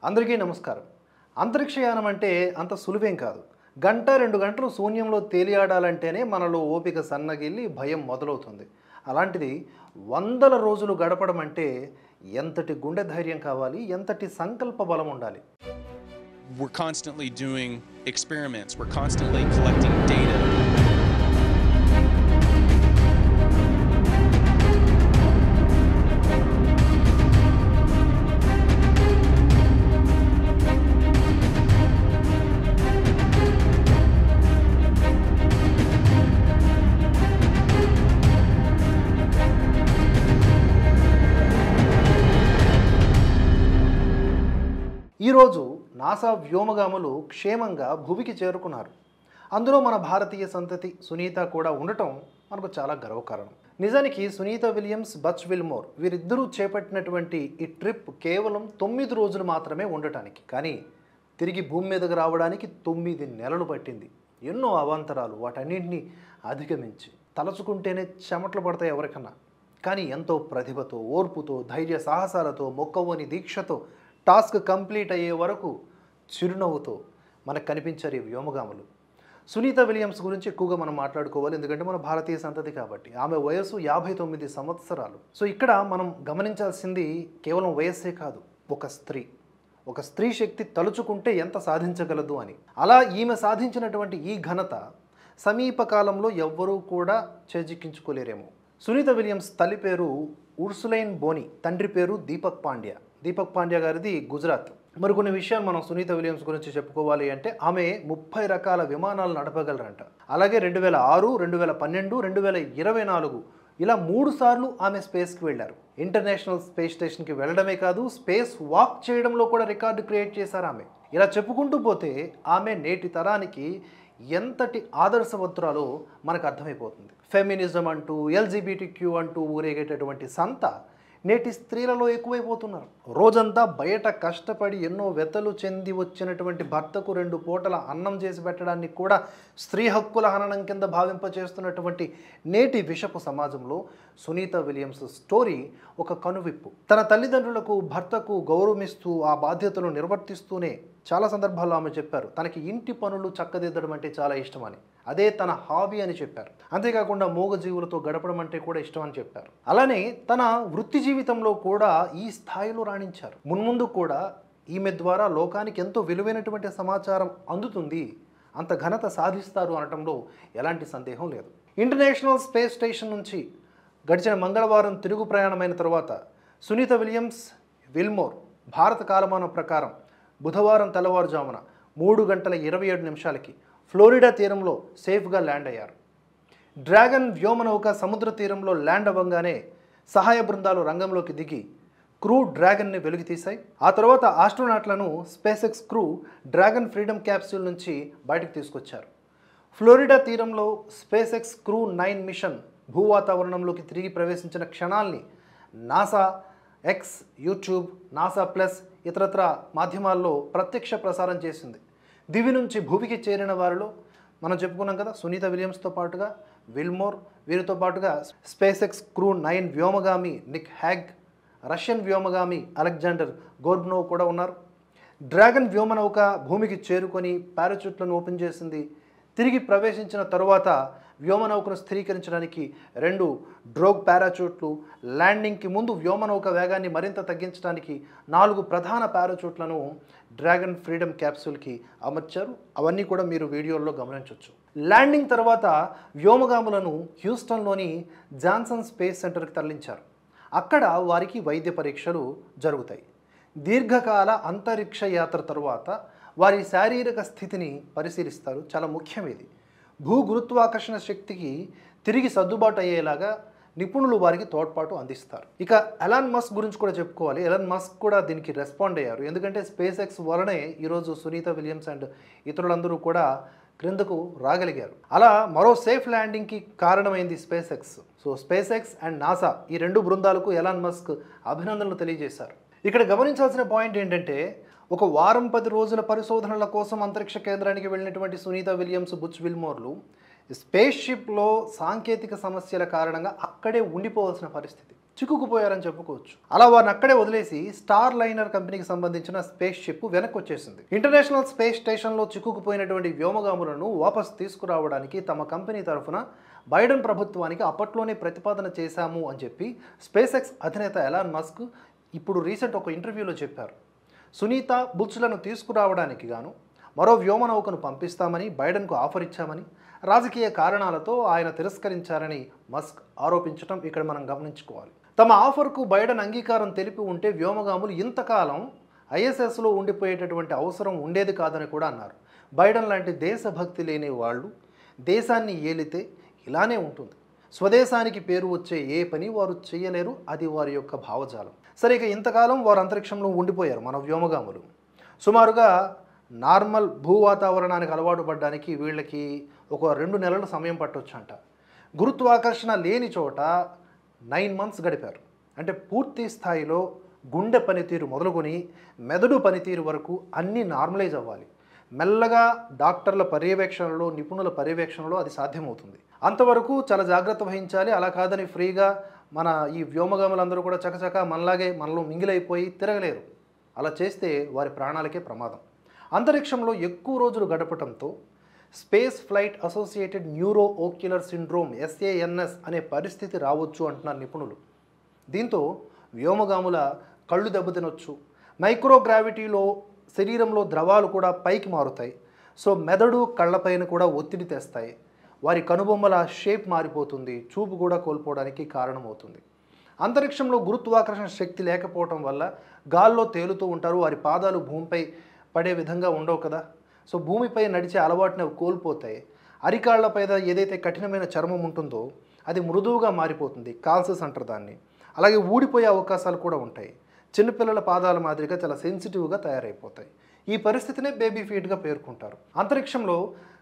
అందరికీ నమస్కారం. అంతరిక్షయానం అంటే అంత సులువేం కాదు. గంట 2 గంటలు శూన్యంలో తేలియాడాలంటేనే మనలో ఓపిక సన్నగిల్లి భయం మొదలవుతుంది. అలాంటిది వందల రోజులు గడపడం అంటే ఎంతటి గుండె ధైర్యం కావాలి, ఎంతటి సంకల్ప బలం ఉండాలి. We're constantly doing experiments. We're constantly collecting data. ఈరోజు నాసా వ్యోమగాములు క్షేమంగా భూమికి చేరుకున్నారు. అందులో మన భారతీయ సంతతి సునీత కూడా ఉండటం మనకు చాలా గర్వకారణం. నిజానికి సునీత విలియమ్స్, బచ్ విల్మోర్ వీరిద్దరూ చేపట్టినటువంటి ఈ ట్రిప్ కేవలం 9 రోజులు మాత్రమే ఉండటానికి, కానీ తిరిగి భూమి మీదకు రావడానికి 9 నెలలు పట్టింది. ఎన్నో అవాంతరాలు, వాటన్నింటినీ అధిగమించి తలుచుకుంటేనే చెమటలు పడతాయి ఎవరికన్నా. కానీ ఎంతో ప్రతిభతో, ఓర్పుతో, ధైర్య సాహసాలతో, మొక్కవోని దీక్షతో టాస్క్ కంప్లీట్ అయ్యే వరకు చిరునవ్వుతో మనకు కనిపించారు ఈ వ్యోమగాములు. సునీత విలియమ్స్ గురించి ఎక్కువగా మనం మాట్లాడుకోవాలి, ఎందుకంటే మన భారతీయ సంతతి కాబట్టి. ఆమె వయసు 59 సంవత్సరాలు. సో ఇక్కడ మనం గమనించాల్సింది కేవలం వయస్సే కాదు, ఒక స్త్రీ శక్తి తలుచుకుంటే ఎంత సాధించగలదు అని. అలా ఈమె సాధించినటువంటి ఈ ఘనత సమీప కాలంలో ఎవ్వరూ కూడా చేజిక్కించుకోలేరేమో. సునీత విలియమ్స్ తల్లి పేరు ఉర్సులైన్ బోని, తండ్రి పేరు దీపక్ పాండ్యా గారిది గుజరాత్. మరికొన్ని విషయాలు మనం సునీత విలియమ్స్ గురించి చెప్పుకోవాలి అంటే ఆమె 30 రకాల విమానాలు నడపగలరంట. అలాగే 2006, 2012, 2024 ఇలా 3 సార్లు ఆమె స్పేస్కి వెళ్ళారు. ఇంటర్నేషనల్ స్పేస్ స్టేషన్కి వెళ్ళడమే కాదు, స్పేస్ వాక్ చేయడంలో కూడా రికార్డు క్రియేట్ చేశారు ఆమె. ఇలా చెప్పుకుంటూ పోతే ఆమె నేటి తరానికి ఎంతటి ఆదర్శవంతురాలో మనకు అర్థమైపోతుంది. ఫెమినిజం అంటూ, LGBTQ అంటూ ఊరేగేటటువంటి సంత నేటి స్త్రీలలో ఎక్కువైపోతున్నారు. రోజంతా బయట కష్టపడి ఎన్నో వ్యతలు చెంది వచ్చినటువంటి భర్తకు 2 పూటల అన్నం చేసి పెట్టడాన్ని కూడా స్త్రీ హక్కుల హననం కింద భావింపచేస్తున్నటువంటి నేటి విషపు సమాజంలో సునీత విలియమ్స్ స్టోరీ ఒక కనువిప్పు. తన తల్లిదండ్రులకు, భర్తకు గౌరవమిస్తూ ఆ బాధ్యతను నిర్వర్తిస్తూనే చాలా సందర్భాల్లో ఆమె చెప్పారు తనకి ఇంటి పనులు చక్కదిద్దడం అంటే చాలా ఇష్టమని. అదే తన హాబీ అని చెప్పారు. అంతేకాకుండా మూగజీవులతో గడపడం అంటే కూడా ఇష్టం అని చెప్పారు. అలానే తన వృత్తి జీవితంలో కూడా ఈ స్థాయిలో రాణించారు. మున్ముందు కూడా ఈమె ద్వారా లోకానికి ఎంతో విలువైనటువంటి సమాచారం అందుతుంది, అంత ఘనత సాధిస్తారు అనటంలో ఎలాంటి సందేహం లేదు. ఇంటర్నేషనల్ స్పేస్ స్టేషన్ నుంచి గడిచిన మంగళవారం తిరుగు ప్రయాణమైన తర్వాత సునీత విల్మోర్ భారత కాలమానం ప్రకారం బుధవారం తెల్లవారుజామున 3 గంటల 27 నిమిషాలకి ఫ్లోరిడా తీరంలో సేఫ్గా ల్యాండ్ అయ్యారు. డ్రాగన్ వ్యోమనౌక సముద్ర తీరంలో ల్యాండ్ అవ్వగానే సహాయ బృందాలు రంగంలోకి దిగి క్రూ డ్రాగన్ని వెలుగు తీశాయి. ఆ తర్వాత ఆస్ట్రోనాట్లను SpaceX crew Dragon Freedom capsule నుంచి బయటకు తీసుకొచ్చారు. ఫ్లోరిడా తీరంలో స్పేస్ ఎక్స్ క్రూ 9 మిషన్ భూవాతావరణంలోకి తిరిగి ప్రవేశించిన క్షణాల్ని NASA X, YouTube, NASA plus ఇతరత్ర మాధ్యమాల్లో ప్రత్యక్ష ప్రసారం చేసింది. దివి నుంచి భూమికి చేరిన వారిలో మనం చెప్పుకున్నాం కదా, సునీత విలియమ్స్తో పాటుగా విల్మోర్, వీరితో పాటుగా స్పేస్ ఎక్స్ క్రూ 9 వ్యోమగామి నిక్ హ్యాగ్, రష్యన్ వ్యోమగామి అలెగ్జాండర్ గోర్బ్నోవ్ కూడా ఉన్నారు. డ్రాగన్ వ్యోమనౌక భూమికి చేరుకొని పారాచూట్లను ఓపెన్ చేసింది. తిరిగి ప్రవేశించిన తరువాత వ్యోమనౌకను స్థిరీకరించడానికి 2 డ్రోగ్ పారాచూట్లు, ల్యాండింగ్కి ముందు వ్యోమనౌక వేగాన్ని మరింత తగ్గించడానికి 4 ప్రధాన పారాచూట్లను డ్రాగన్ ఫ్రీడమ్ క్యాప్సూల్కి అమర్చారు. అవన్నీ కూడా మీరు వీడియోల్లో గమనించవచ్చు. ల్యాండింగ్ తర్వాత వ్యోమగాములను హ్యూస్టన్లోని జాన్సన్ స్పేస్ సెంటర్కి తరలించారు. అక్కడ వారికి వైద్య పరీక్షలు జరుగుతాయి. దీర్ఘకాల అంతరిక్ష యాత్ర తరువాత వారి శారీరక స్థితిని పరిశీలిస్తారు. చాలా ముఖ్యం ఇది. భూ గురుత్వాకర్షణ శక్తికి తిరిగి సర్దుబాటు అయ్యేలాగా నిపుణులు వారికి తోడ్పాటు అందిస్తారు. ఇక ఎలాన్ మస్క్ గురించి కూడా చెప్పుకోవాలి. ఎలాన్ మస్క్ కూడా దీనికి రెస్పాండ్ అయ్యారు. ఎందుకంటే స్పేస్ ఎక్స్ వలనే ఈరోజు సునీత విలియమ్స్ అండ్ ఇతరులందరూ కూడా క్రిందకు రాగలిగారు. అలా మరో సేఫ్ ల్యాండింగ్కి కారణమైంది space X. So space X and NASA ఈ 2 బృందాలకు ఎలాన్ మస్క్ అభినందనలు తెలియజేశారు. ఇక్కడ గమనించాల్సిన పాయింట్ ఏంటంటే, ఒక వారం 10 రోజుల పరిశోధనల కోసం అంతరిక్ష కేంద్రానికి వెళ్ళినటువంటి సునీత విలియమ్స్, బుచ్ విల్మోర్లు స్పేస్ షిప్లో సాంకేతిక సమస్యల కారణంగా అక్కడే ఉండిపోవాల్సిన పరిస్థితి. చిక్కుకుపోయారని చెప్పుకోవచ్చు. అలా వారిని అక్కడే వదిలేసి స్టార్ లైనర్ కంపెనీకి సంబంధించిన స్పేస్ షిప్ వెనక్కి వచ్చేసింది. ఇంటర్నేషనల్ స్పేస్ స్టేషన్లో చిక్కుకుపోయినటువంటి వ్యోమగాములను వాపసు తీసుకురావడానికి తమ కంపెనీ తరఫున బైడెన్ ప్రభుత్వానికి అప్పట్లోనే ప్రతిపాదన చేశాము అని చెప్పి స్పేస్ ఎక్స్ అధినేత ఎలాన్ మస్క్ ఇప్పుడు రీసెంట్ ఒక ఇంటర్వ్యూలో చెప్పారు. సునీత బుల్స్లను తీసుకురావడానికి గాను మరో వ్యోమనౌకను పంపిస్తామని బైడెన్కు ఆఫర్ ఇచ్చామని, రాజకీయ కారణాలతో ఆయన తిరస్కరించారని మస్క్ ఆరోపించడం ఇక్కడ మనం గమనించుకోవాలి. తమ ఆఫర్కు బైడెన్ అంగీకారం తెలిపి ఉంటే వ్యోమగాములు ఇంతకాలం ఐఎస్ఎస్లో ఉండిపోయేటటువంటి అవసరం ఉండేది కాదని కూడా అన్నారు. బైడెన్ లాంటి దేశభక్తి లేని వాళ్ళు దేశాన్ని ఏలితే ఇలానే ఉంటుంది. స్వదేశానికి పేరు వచ్చే ఏ పని వారు చేయలేరు, అది వారి యొక్క భావజాలం. సరే, ఇక ఇంతకాలం వారు అంతరిక్షంలో ఉండిపోయారు మన వ్యోమగాములు. సుమారుగా నార్మల్ భూ వాతావరణానికి అలవాటు పడడానికి వీళ్ళకి ఒక 2 నెలల సమయం పట్టొచ్చంట. గురుత్వాకర్షణ లేని చోట 9 మంత్స్ గడిపారు. అంటే పూర్తి స్థాయిలో గుండె పనితీరు మొదలుకొని మెదడు పనితీరు వరకు అన్నీ నార్మలైజ్ అవ్వాలి. మెల్లగా డాక్టర్ల పర్యవేక్షణలో, నిపుణుల పర్యవేక్షణలో అది సాధ్యమవుతుంది. అంతవరకు చాలా జాగ్రత్త వహించాలి. అలా కాదని ఫ్రీగా మన ఈ వ్యోమగాములందరూ కూడా చకచక మనలాగే మనలో మింగిలైపోయి తిరగలేరు. అలా చేస్తే వారి ప్రాణాలకే ప్రమాదం. అంతరిక్షంలో ఎక్కువ రోజులు గడపడంతో space flight associated neuro ocular syndrome SANS అనే పరిస్థితి రావచ్చు అంటున్నారు నిపుణులు. దీంతో వ్యోమగాముల కళ్ళు దెబ్బతినొచ్చు. మైక్రోగ్రావిటీలో శరీరంలో ద్రవాలు కూడా పైకి మారుతాయి. సో మెదడు కళ్ళపైన కూడా ఒత్తిడి తెస్తాయి. వారి కనుబొమ్మల షేప్ మారిపోతుంది. చూపు కూడా కోల్పోవడానికి కారణమవుతుంది. అంతరిక్షంలో గురుత్వాకర్షణ శక్తి లేకపోవటం వల్ల గాల్లో తేలుతూ ఉంటారు. వారి పాదాలు భూమిపై పడే విధంగా ఉండవు కదా. సో భూమిపై నడిచే అలవాటుని అవి కోల్పోతాయి. అరికాళ్లపై ఏదైతే కఠినమైన చర్మం ఉంటుందో అది మృదువుగా మారిపోతుంది. కాల్సెస్ అంటారు దాన్ని. అలాగే ఊడిపోయే అవకాశాలు కూడా ఉంటాయి. చిన్నపిల్లల పాదాల మాదిరిగా చాలా సెన్సిటివ్గా తయారైపోతాయి. ఈ పరిస్థితినే బేబీ ఫీట్గా పేర్కొంటారు. అంతరిక్షంలో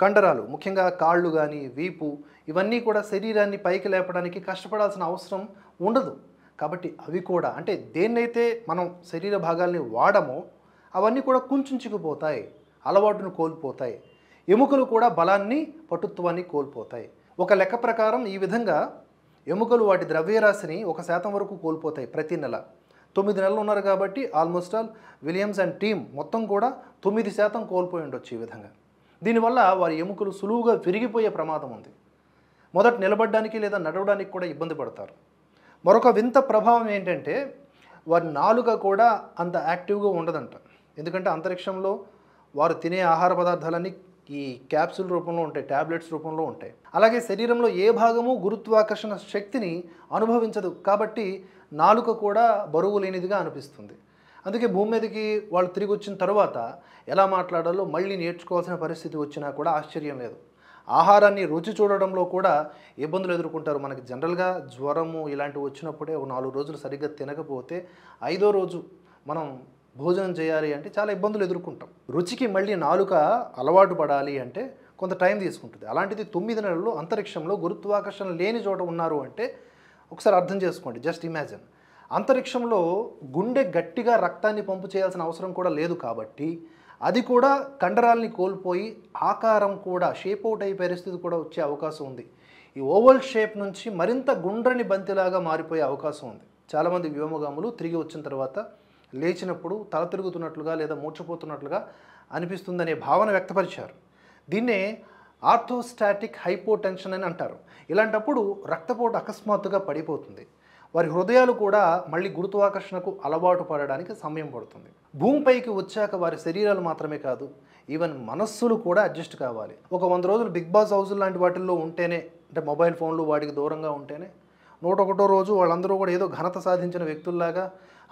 కండరాలు, ముఖ్యంగా కాళ్ళు కానీ వీపు, ఇవన్నీ కూడా శరీరాన్ని పైకి లేపడానికి కష్టపడాల్సిన అవసరం ఉండదు. కాబట్టి అవి కూడా, అంటే దేన్నైతే మనం శరీర భాగాల్ని వాడమో అవన్నీ కూడా కుంచుకుపోతాయి, అలవాటును కోల్పోతాయి. ఎముకలు కూడా బలాన్ని, పటుత్వాన్ని కోల్పోతాయి. ఒక లెక్క ప్రకారం ఈ విధంగా ఎముకలు వాటి ద్రవ్యరాశిని 1% వరకు కోల్పోతాయి ప్రతి నెల. 9 నెలలు ఉన్నారు కాబట్టి almost all Williams and team మొత్తం కూడా 9% కోల్పోయి ఉండొచ్చు ఈ విధంగా. దీనివల్ల వారి ఎముకలు సులువుగా విరిగిపోయే ప్రమాదం ఉంది. మొదట నిలబడడానికి లేదా నడవడానికి కూడా ఇబ్బంది పడతారు. మరొక వింత ప్రభావం ఏంటంటే వారి నాలుక కూడా అంత యాక్టివ్గా ఉండదంట. ఎందుకంటే అంతరిక్షంలో వారు తినే ఆహార పదార్థాలన్నీ ఈ క్యాప్సూల్ రూపంలో ఉంటాయి, ట్యాబ్లెట్స్ రూపంలో ఉంటాయి. అలాగే శరీరంలో ఏ భాగము గురుత్వాకర్షణ శక్తిని అనుభవించదు కాబట్టి నాలుక కూడా బరువు లేనిదిగా అనిపిస్తుంది. అందుకే భూమి మీదకి వాళ్ళు తిరిగి వచ్చిన తర్వాత ఎలా మాట్లాడాలో మళ్ళీ నేర్చుకోవాల్సిన పరిస్థితి వచ్చినా కూడా ఆశ్చర్యం లేదు. ఆహారాన్ని రుచి చూడడంలో కూడా ఇబ్బందులు ఎదుర్కొంటారు. మనకి జనరల్గా జ్వరము ఇలాంటివి వచ్చినప్పుడే ఒక 4 రోజులు సరిగ్గా తినకపోతే 5వ రోజు మనం భోజనం చేయాలి అంటే చాలా ఇబ్బందులు ఎదుర్కొంటాం. రుచికి మళ్ళీ నాలుక అలవాటు పడాలి అంటే కొంత టైం తీసుకుంటుంది. అలాంటిది 9 నెలలు అంతరిక్షంలో గురుత్వాకర్షణ లేని చోట ఉన్నారు అంటే ఒకసారి అర్థం చేసుకోండి. Just imagine. అంతరిక్షంలో గుండె గట్టిగా రక్తాన్ని పంపు చేయాల్సిన అవసరం కూడా లేదు కాబట్టి అది కూడా కండరాల్ని కోల్పోయి ఆకారం కూడా షేప్ అవుట్ అయ్యే పరిస్థితి కూడా వచ్చే అవకాశం ఉంది. ఈ ఓవల్ షేప్ నుంచి మరింత గుండ్రని బంతిలాగా మారిపోయే అవకాశం ఉంది. చాలామంది వ్యోమగాములు తిరిగి వచ్చిన తర్వాత లేచినప్పుడు తల తిరుగుతున్నట్లుగా లేదా మూర్ఛపోతున్నట్లుగా అనిపిస్తుందనే భావన వ్యక్తపరిచారు. దీన్నే ఆర్థోస్టాటిక్ హైపోటెన్షన్ అని అంటారు. ఇలాంటప్పుడు రక్తపోటు అకస్మాత్తుగా పడిపోతుంది. వారి హృదయాలు కూడా మళ్ళీ గురుత్వాకర్షణకు అలవాటు పడడానికి సమయం పడుతుంది. భూమిపైకి వచ్చాక వారి శరీరాలు మాత్రమే కాదు, ఈవెన్ మనస్సులు కూడా అడ్జస్ట్ కావాలి. ఒక 100 రోజులు బిగ్ బాస్ హౌస్ లాంటి వాటిల్లో ఉంటేనే, అంటే మొబైల్ ఫోన్లు వాటికి దూరంగా ఉంటేనే 101వ రోజు వాళ్ళందరూ కూడా ఏదో ఘనత సాధించిన వ్యక్తుల్లాగా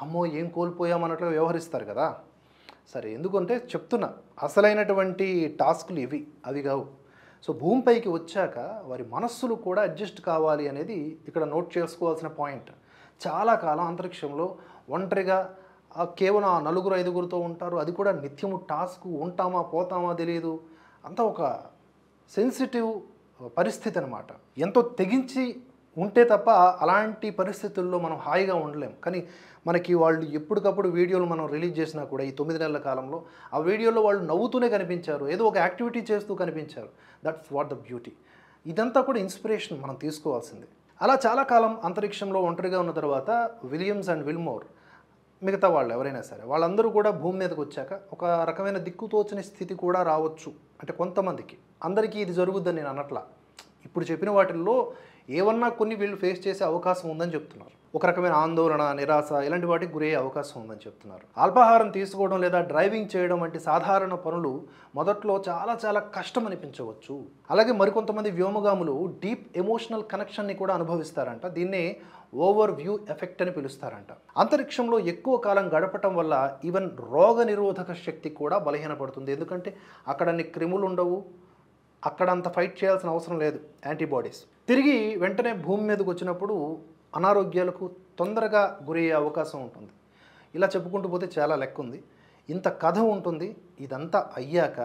అమ్మో ఏం కోల్పోయామన్నట్లుగా వ్యవహరిస్తారు కదా. సరే, ఎందుకంటే చెప్తున్నా అసలైనటువంటి టాస్కులు అవి కావు. సో భూమిపైకి వచ్చాక వారి మనస్సులు కూడా అడ్జస్ట్ కావాలి అనేది ఇక్కడ నోట్ చేసుకోవాల్సిన పాయింట్. చాలా కాలం అంతరిక్షంలో ఒంటరిగా కేవలం 4-5గురితో ఉంటారు. అది కూడా నిత్యము టాస్క్, ఉంటామా పోతామా తెలియదు. అంతా ఒక సెన్సిటివ్ పరిస్థితి అన్నమాట. ఎంతో తెగించి ఉంటే తప్ప అలాంటి పరిస్థితుల్లో మనం హాయిగా ఉండలేం. కానీ మనకి వాళ్ళు ఎప్పటికప్పుడు వీడియోలు మనం రిలీజ్ చేసినా కూడా ఈ 9 నెలల కాలంలో ఆ వీడియోలో వాళ్ళు నవ్వుతూనే కనిపించారు, ఏదో ఒక యాక్టివిటీ చేస్తూ కనిపించారు. That's what the beauty. ఇదంతా కూడా ఇన్స్పిరేషన్ మనం తీసుకోవాల్సింది. అలా చాలా కాలం అంతరిక్షంలో ఒంటరిగా ఉన్న తర్వాత విలియమ్స్ అండ్ విల్మోర్ మిగతా వాళ్ళు ఎవరైనా సరే వాళ్ళందరూ కూడా భూమి మీదకి వచ్చాక ఒక రకమైన దిక్కుతోచని స్థితి కూడా రావచ్చు. అంటే కొంతమందికి, అందరికీ ఇది జరుగుద్దని నేను అనట్లా. ఇప్పుడు చెప్పిన వాటిల్లో ఏమన్నా కొన్ని వీళ్ళు ఫేస్ చేసే అవకాశం ఉందని చెప్తున్నారు. ఒక రకమైన ఆందోళన, నిరాశ ఇలాంటి వాటికి గురయ్యే అవకాశం ఉందని చెప్తున్నారు. అల్పాహారం తీసుకోవడం లేదా డ్రైవింగ్ చేయడం వంటి సాధారణ పనులు మొదట్లో చాలా చాలా కష్టం అనిపించవచ్చు. అలాగే మరికొంతమంది వ్యోమగాములు డీప్ ఎమోషనల్ కనెక్షన్ని కూడా అనుభవిస్తారంట. దీన్నే ఓవర్ వ్యూ ఎఫెక్ట్ అని పిలుస్తారంట. అంతరిక్షంలో ఎక్కువ కాలం గడపటం వల్ల ఈవెన్ రోగ నిరోధక శక్తి కూడా బలహీనపడుతుంది. ఎందుకంటే అక్కడ అన్ని క్రిములు ఉండవు, అక్కడ అంత ఫైట్ చేయాల్సిన అవసరం లేదు, యాంటీబాడీస్. తిరిగి వెంటనే భూమి మీదకి వచ్చినప్పుడు అనారోగ్యాలకు తొందరగా గురయ్యే అవకాశం ఉంటుంది. ఇలా చెప్పుకుంటూ పోతే చాలా లెక్క ఉంది. ఇంత కథ ఉంటుంది. ఇదంతా అయ్యాక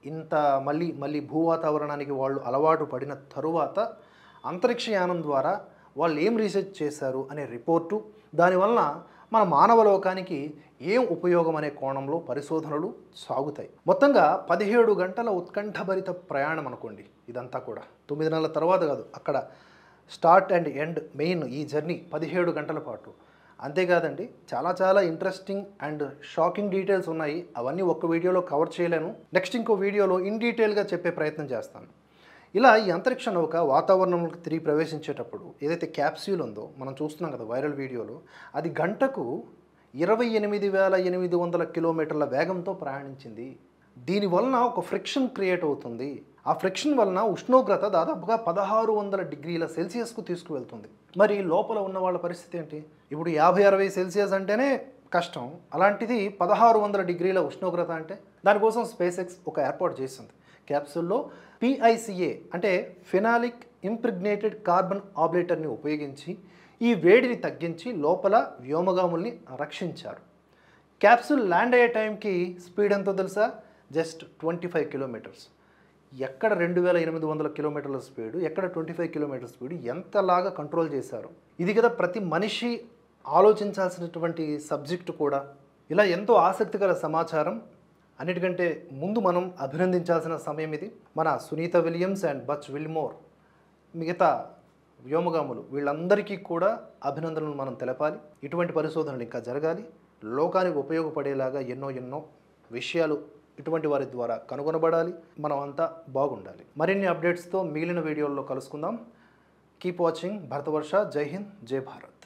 ఇంత మళ్ళీ భూ వాతావరణానికి వాళ్ళు అలవాటు పడిన తరువాత అంతరిక్షయానం ద్వారా వాళ్ళు ఏం రీసెర్చ్ చేశారు అనే రిపోర్టు, దానివల్ల మన మానవ లోకానికి ఏం ఉపయోగం అనే కోణంలో పరిశోధనలు సాగుతాయి. మొత్తంగా 17 గంటల ఉత్కంఠభరిత ప్రయాణం అనుకోండి. ఇదంతా కూడా 9 నెలల తర్వాత కాదు, అక్కడ స్టార్ట్ అండ్ ఎండ్ మెయిన్ ఈ జర్నీ 17 గంటల పాటు. అంతేకాదండి, చాలా ఇంట్రెస్టింగ్ అండ్ షాకింగ్ డీటెయిల్స్ ఉన్నాయి. అవన్నీ ఒక్క వీడియోలో కవర్ చేయలేను. నెక్స్ట్ ఇంకో వీడియోలో ఇన్ డీటెయిల్గా చెప్పే ప్రయత్నం చేస్తాను. ఇలా ఈ అంతరిక్ష నౌక వాతావరణంలోకి తిరిగి ప్రవేశించేటప్పుడు ఏదైతే క్యాప్స్యూల్ ఉందో మనం చూస్తున్నాం కదా వైరల్ వీడియోలో, అది గంటకు 28,800 కిలోమీటర్ల వేగంతో ప్రయాణించింది. దీనివలన ఒక ఫ్రిక్షన్ క్రియేట్ అవుతుంది. ఆ ఫ్రిక్షన్ వలన ఉష్ణోగ్రత దాదాపుగా 1600 డిగ్రీల సెల్సియస్కు తీసుకువెళ్తుంది. మరి లోపల ఉన్న వాళ్ళ పరిస్థితి ఏంటి? ఇప్పుడు 50-60 సెల్సియస్ అంటేనే కష్టం, అలాంటిది 1600 డిగ్రీల ఉష్ణోగ్రత అంటే. దానికోసం స్పేస్ ఎక్స్ ఒక ఏర్పాటు చేసింది. క్యాప్సూల్లో PICA అంటే ఫినాలిక్ ఇంప్రిగ్నేటెడ్ కార్బన్ ఆబ్లేటర్ని ఉపయోగించి ఈ వేడిని తగ్గించి లోపల వ్యోమగాముల్ని రక్షించారు. క్యాప్సూల్ ల్యాండ్ అయ్యే టైంకి స్పీడ్ ఎంతో తెలుసా? Just 25 kilometres. ఎక్కడ 2800 కిలోమీటర్ల స్పీడు, ఎక్కడ 25 కిలోమీటర్ల స్పీడు, ఎంతలాగా కంట్రోల్ చేశారు. ఇది కదా ప్రతి మనిషి ఆలోచించాల్సినటువంటి సబ్జెక్టు కూడా. ఇలా ఎంతో ఆసక్తికర సమాచారం. అన్నిటికంటే ముందు మనం అభినందించాల్సిన సమయం ఇది. మన Sunita Williams and Butch Wilmore మిగతా వ్యోమగాములు వీళ్ళందరికీ కూడా అభినందనలు మనం తెలపాలి. ఇటువంటి పరిశోధనలు ఇంకా జరగాలి. లోకానికి ఉపయోగపడేలాగా ఎన్నో విషయాలు ఇటువంటి వారి ద్వారా కనుగొనబడాలి. మనం అంతా బాగుండాలి. మరిన్ని అప్డేట్స్తో మిగిలిన వీడియోల్లో కలుసుకుందాం. Keep watching Bharatavarsha. జై హింద్, జై భారత్.